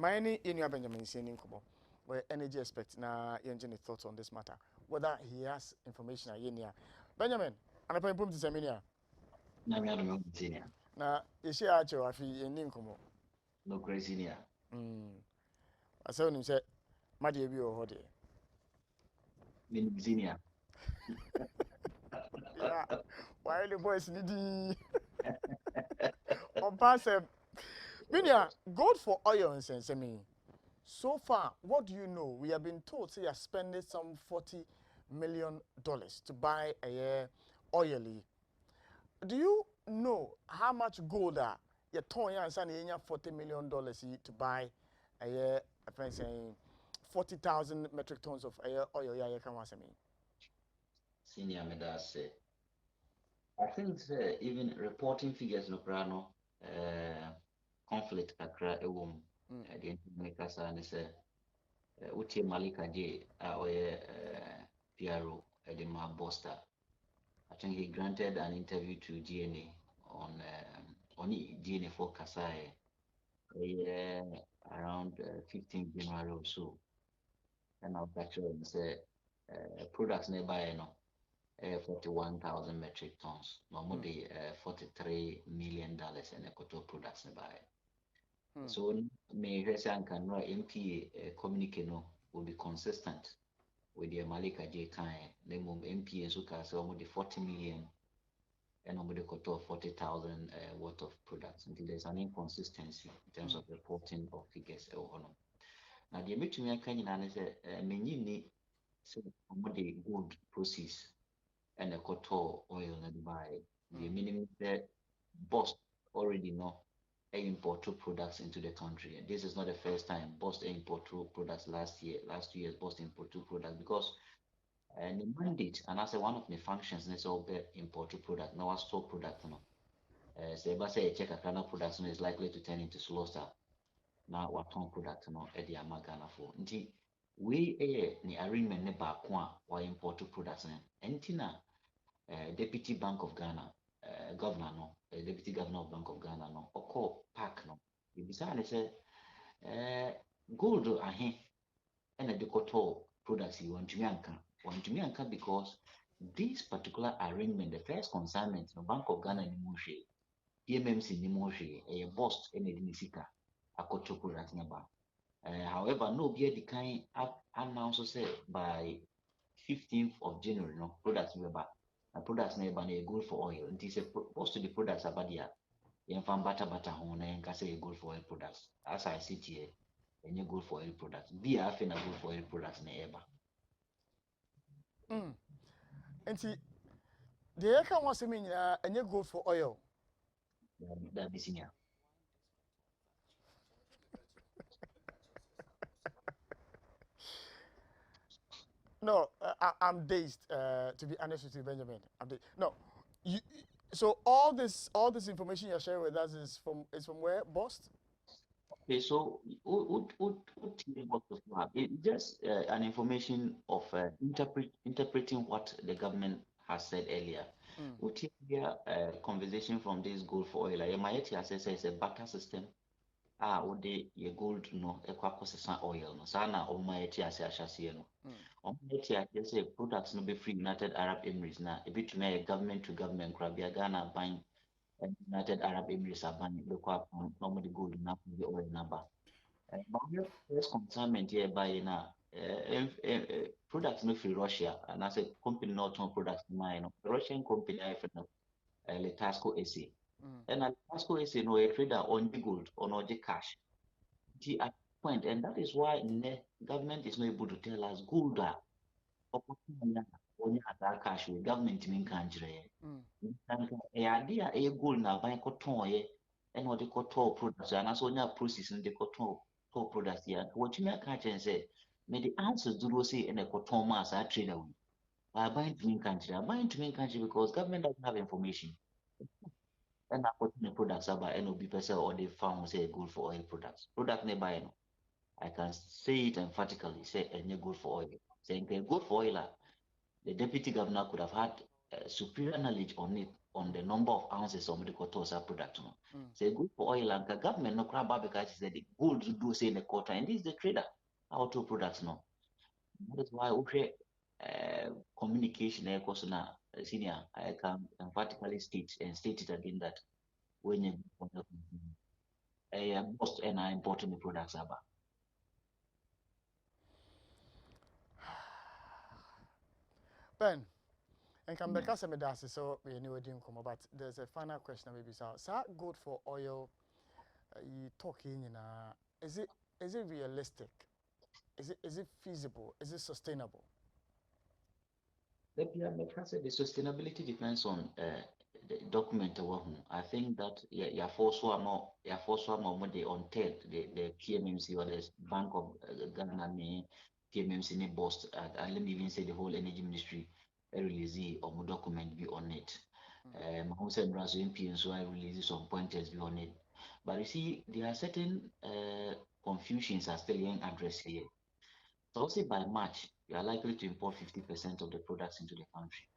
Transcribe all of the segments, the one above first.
My name is Benjamin Sininkobo. Where energy expert na engine thoughts on this matter. Whether he has information or Benjamin, and I point to Seminia. Na mi adum senior. Na you share at your afi Ninkomo. No crazy senior. I saw him say, Maddy be or Hody. Min senior. Yeah, why the boys needy on pass Minia, gold for oil and sense. I mean, so far, what do you know? We have been told say you're spending some $40 million to buy a oily. Do you know how much gold you're towing and sending $40 million to buy a friend saying 40,000 metric tons of oil? Yeah, you can once I mean. Senior me that say. I think even reporting figures no prano conflict kakra ewom. The make us and say utie Malika J oye PRO Edema Boster. I think he granted an interview to DNA on DNA for Kasai around 15 January or so. And I'll actually say products nearby, 41,000 metric tons. Normally, $43 million in equator products nearby. So, may Hessian can know MPA communicate will be consistent with the Malika J. Kai. The MPA so can say almost 40 million and almost 40,000 worth of products. Until there's an inconsistency in terms of reporting of figures. Now, the between Kenya is a many so the gold process and a cotton oil and buy the minimum that Boss already know import two products into the country. And this is not the first time Boss import two products last year. Last 2 years, Boss import two products because the mandate and as one of the functions is all the import two product. Now, store product, say, but say check a kind of production is likely to turn into slaughter. Now, what ton product, Eddie Amagana for. We ni arrangement ne baako a wɔayɛ import products no ɛnti na deputy bank of ghana governor no deputy governor of bank of ghana no ɔkɔɔ park no ebisaa ne sɛ gold ahe ɛna de kɔtɔɔ products yi wɔntumi anka because this particular arrangement the first consignment no bank of ghana ni mu hwee PMMC ni mu hwee ɛyɛ boss ɛna ɛde ne sika akɔtɔ products no ba. However, no be the kind announced say by 15th of January, no products will back. And products never good for oil. And this most of the products are bad here. You find butter home and can say good for oil products. As I sit here, and you good for oil products. Be a good for oil products never. And see, the air can was mean and you go for oil. That is here. No, I'm dazed. To be honest with you, Benjamin, I'm dazed. No, you. So all this information you're sharing with us is from where, Bost? Okay, so it's just an information of interpreting what the government has said earlier. What hear conversation from this gold for oil? Mayeti has said it's a barter system. Would your gold no ekwa oil no. Sana Mayeti has said no. Mayeti has said products no be free United Arab Emirates na. A bit to me government to government crabia Ghana buying United Arab Emirates are buying local normally gold enough the oil number. My first consignment here by now products no free Russia and as a company not on products mine the Russian company I found Letasco SA and Letasco SA no a trader on the gold or the cash the point and that is why the government is not able to tell us gold only at cash with government in country idea a gold na buy cotton and what they call toll products and as only process in the cotton products here. What you make catch and say, may the answers do say in a cotton mass are trade away. By buying to main country, are buying to main country because government doesn't have information. And I put the products about NOB person or they found say good for oil products. Product they buy no. I can say it emphatically, say any good for oil. Saying good for oil, the deputy governor could have had superior knowledge on it on the number of ounces of the kotosa product. No. Say good for oil and the government no crab because said the gold do say in the quarter, and this is the trader auto products. No. That is why okay communication because now senior I can emphatically state and state it again that when you most and important products are. Ben, and come back as a medasi, so we knew it didn't come, but there's a final question maybe. So, good for oil, you talking, is it realistic? Is it feasible? Is it sustainable? The sustainability depends on the document. I think that yeah, for so more they on the PMMC or the Bank of Ghana, PMMC, ne boss, and let me even say the whole energy ministry release or document be on it. My said Brazil MP so I release some pointers be on it. But you see, there are certain confusions are still being addressed here. So say by March, you are likely to import 50% of the products into the country.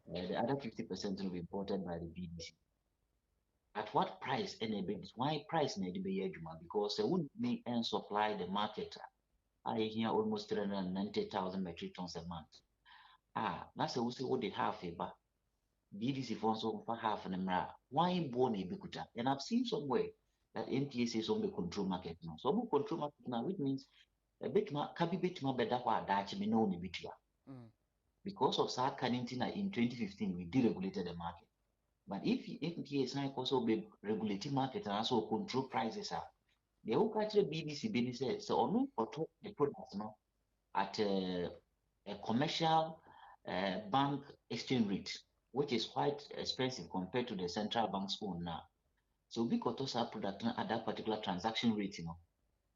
The other 50% will be imported by the BDC. At what price? Why price need to be because they wouldn't make and supply the market. I hear almost 390,000 metric tons a month. That's a say what they have but BDC funds for half an emra. Why born a bikuta? And I've seen somewhere that MPS is on the control market now. So who control market now, which means a bit more can be bit more better for that me no bitua. Because of SAR Cannintina in 2015, we deregulated the market. But if MPS now also be regulating market and also control prices, they will catch the BDC business. So only for the products now at a commercial bank exchange rate, which is quite expensive compared to the central bank's own now. So because of product at that particular transaction rate,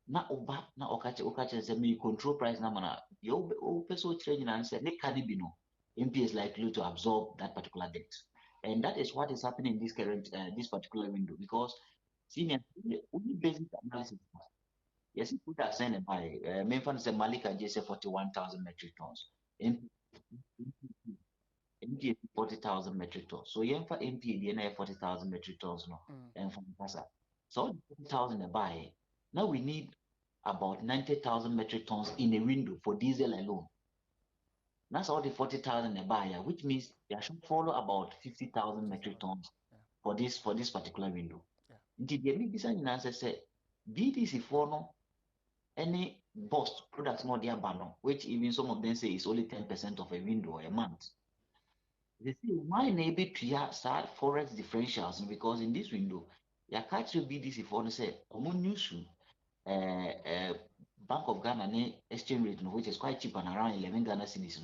na oba na okache say me control price na mana you person trading and say they can be no MPS likely to absorb that particular debt, and that is what is happening in this current this particular window because senior only basic analysis. Yes, it could have sent by Memphis say Malika just say 41,000 metric tons. MP 40,000 metric tons. So yeah, for MP the 40,000 metric tons no, and from Casa. So 40,000 a buy. Now we need about 90,000 metric tons in a window for diesel alone. That's all the 40,000 a buyer, which means they should follow about 50,000 metric tons for this particular window. The big design answer say BDC for no any bust products more their banner, which even some of them say is only 10% of a window a month. They say why maybe to start forex differentials because in this window, you catch your BDC for say Bank of Ghana exchange rate which is quite cheap and around 11 Ghana cedis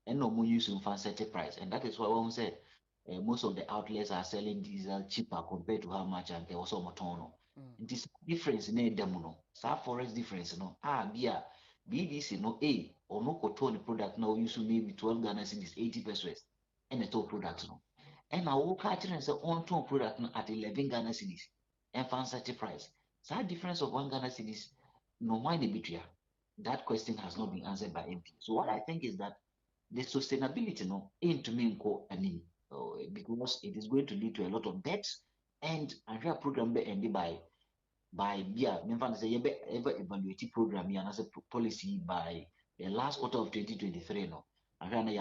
and no more use in fancy price, and that is why one said most of the outlets are selling diesel cheaper compared to how much and they also motono. This difference in them forex difference BDC or no cotton product now use maybe 12 Ghana cedis 80 pesos and the top product and I will catch and say on top product at 11 Ghana cedis and fancy price. So that difference of 1 Ghana cedis no mind the that question has not been answered by MP. So what I think is that the sustainability into me because it is going to lead to a lot of debts and a program be ended by say ever evaluate program as a policy by the last quarter of 2023 no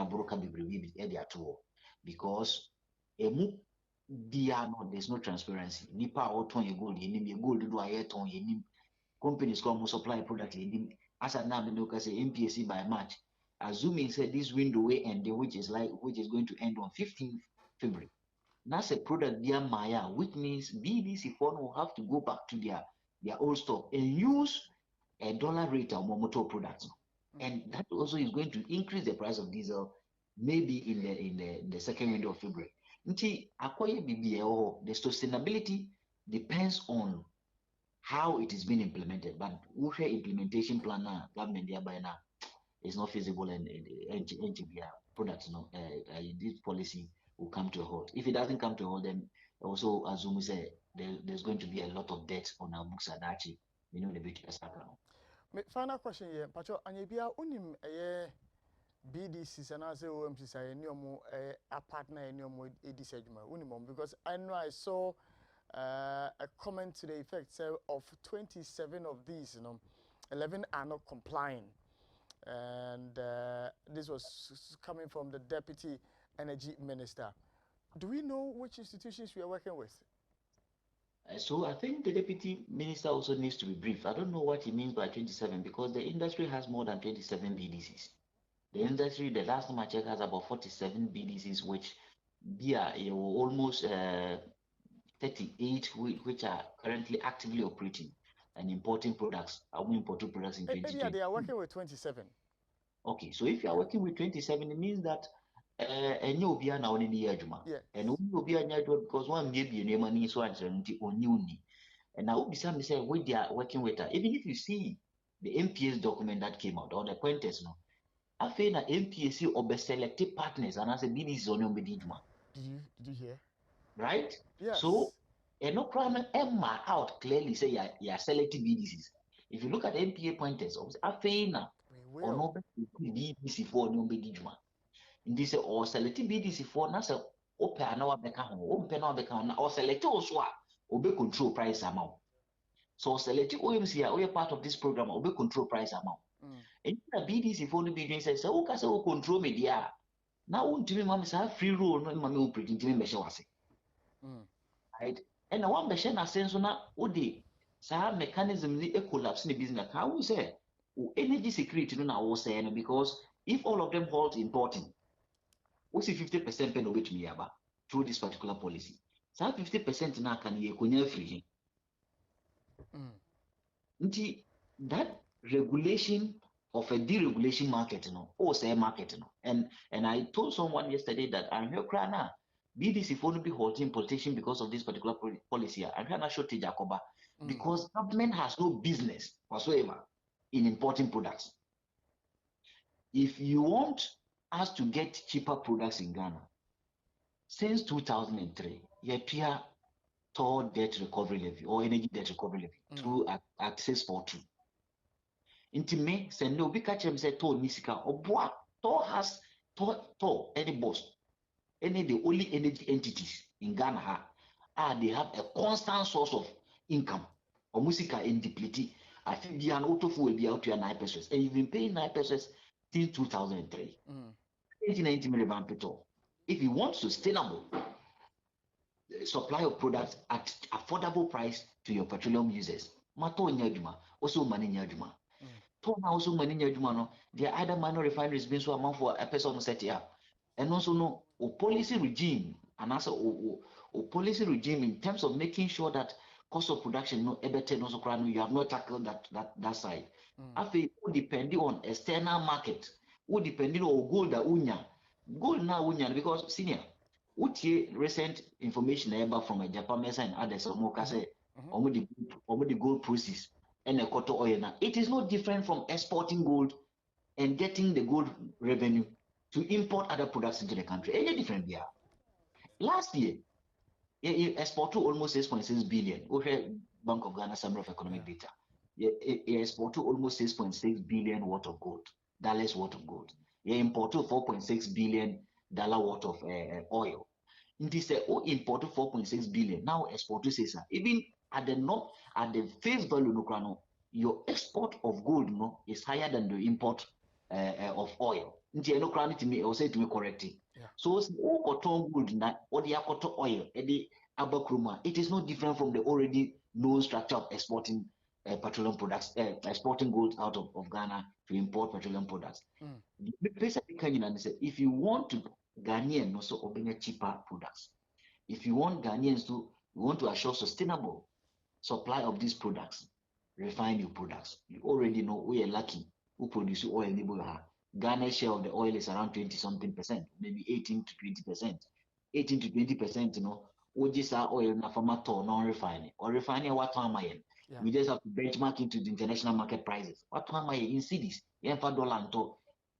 broker be at all because there's no transparency. Nipa auto your gold, your gold do I ton your companies come supply product as a now say MPSC by March. Assuming say this window way end which is going to end on 15th February. That's a product dear Maya, which means BDC phone will have to go back to their old stock and use a dollar rate of motor products. And that also is going to increase the price of diesel maybe in the second window of February. The sustainability depends on how it is being implemented, but who implementation plan now government thereby now is not feasible and products this policy will come to a halt. If it doesn't come to a halt, then also assume say there's going to be a lot of debt on our books at actually the big final question here, Pacho, and you be unim BDCs and I say OMCs are any more a partner any more Edisejuma because I know I saw a comment to the effect of 27 of these, 11 are not complying. And this was coming from the Deputy Energy Minister. Do we know which institutions we are working with? So I think the Deputy Minister also needs to be brief. I don't know what he means by 27 because the industry has more than 27 BDCs. The industry, the last time I checked, has about 47 BDCs, which are almost 38 which are currently actively operating and importing products. Importing products in 2020. Yeah, they are working with 27. Okay, so if you are working with 27, it means that and you'll be now in the Yajuma. And you'll be because one may be a money so uncertainty on you. And now be some say what they are working with her. Even if you see the MPS document that came out or the pointers, no, I feel that MPS or be selected partners and as a BDC on your Bedijuma. Did you hear? Right? Yes. So and no problem Emma out clearly say you are selected BDCs. If you look at MPA pointers, I feel now or no BDC for no Bedijuma. In this or selected BDC for na say open na wabeka ho open na wabeka na or select also obe control price amount. So select OMC are part of this program obe control price amount. And the BDC for the BDC says so ka say o control media. Now untimi mama say free roll no mama o print ntimi measure wase. Right? And na one measure na sense na odi sa mechanism ni collapse in the business. How we say energy security no na wo say no because if all of them halt importing we see 50% pen over to me through this particular policy. So 50% now can ye kunya free. That regulation of a deregulation market, or say market, and I told someone yesterday that I'm here crying now. BDC for to be holding importation because of this particular policy. I'm here not short Jacoba because government has no business whatsoever in importing products. If you want us to get cheaper products in Ghana, since 2003, you appear toward debt recovery levy or energy debt recovery levy through Act 642. Into me, say no, we catch him say to Nisika or boa to has to any boss, any the only energy entities in Ghana they have a constant source of income. Or Musika in deplete. I think the auto will be out to 9 pesos, and you've been paying 9 pesos since 2003. 1990 million petrol. If you want sustainable supply of products at affordable price to your petroleum users, mato nyaduma also money nyaduma. Tona also money nyaduma no. There are other minor refineries being so amount for a person set up, and also no policy regime and also policy regime in terms of making sure that cost of production no ebete no so you have not tackled that side. Afi depending on external market. Who depending on gold that unya because senior utie recent information about from a Japan Mesa and others say the gold process and a cotton oil now. It is not different from exporting gold and getting the gold revenue to import other products into the country. Any different here. Last year, it exported almost 6.6 billion. Okay, Bank of Ghana Summary of Economic Data. It exported almost 6.6 billion worth of gold, dollars worth of gold. They imported $4.6 billion worth of oil. This imported 4.6 billion. Now export to say even at the face value, your export of gold is higher than the import of oil. To me, or say to me correctly. So cotton gold or the cotton oil, it is not different from the already known structure of exporting petroleum products, exporting gold out of Ghana to import petroleum products. If you want to Ghanaian also obtain cheaper products, if you want Ghanaians to assure sustainable supply of these products, refine your products. You already know we are lucky who produce oil in Ghana's share of the oil is around 20-something%, maybe 18 to 20%. 18 to 20%, just our oil na formato non-refining or refining what time we just have to benchmark into the international market prices. What time in cities? $1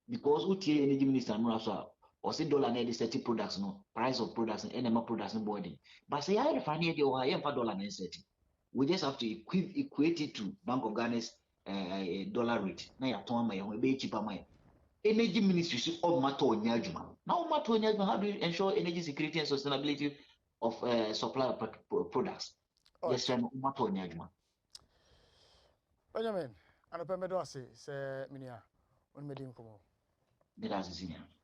because UTA energy minister or say dollar near the 30 products price of products and NMR products and body. But say I refining the $1 and 30. We just have to equate it to Bank of Ghana's dollar rate. Now you turn my be cheaper my. energy ministry so all matter on juma. Now matter on juma, how do you ensure energy security and sustainability of supply of products? All Yes, right. sir, matter on juma. Benjamin, and a pemedo say, Minia, on Medin Como. That's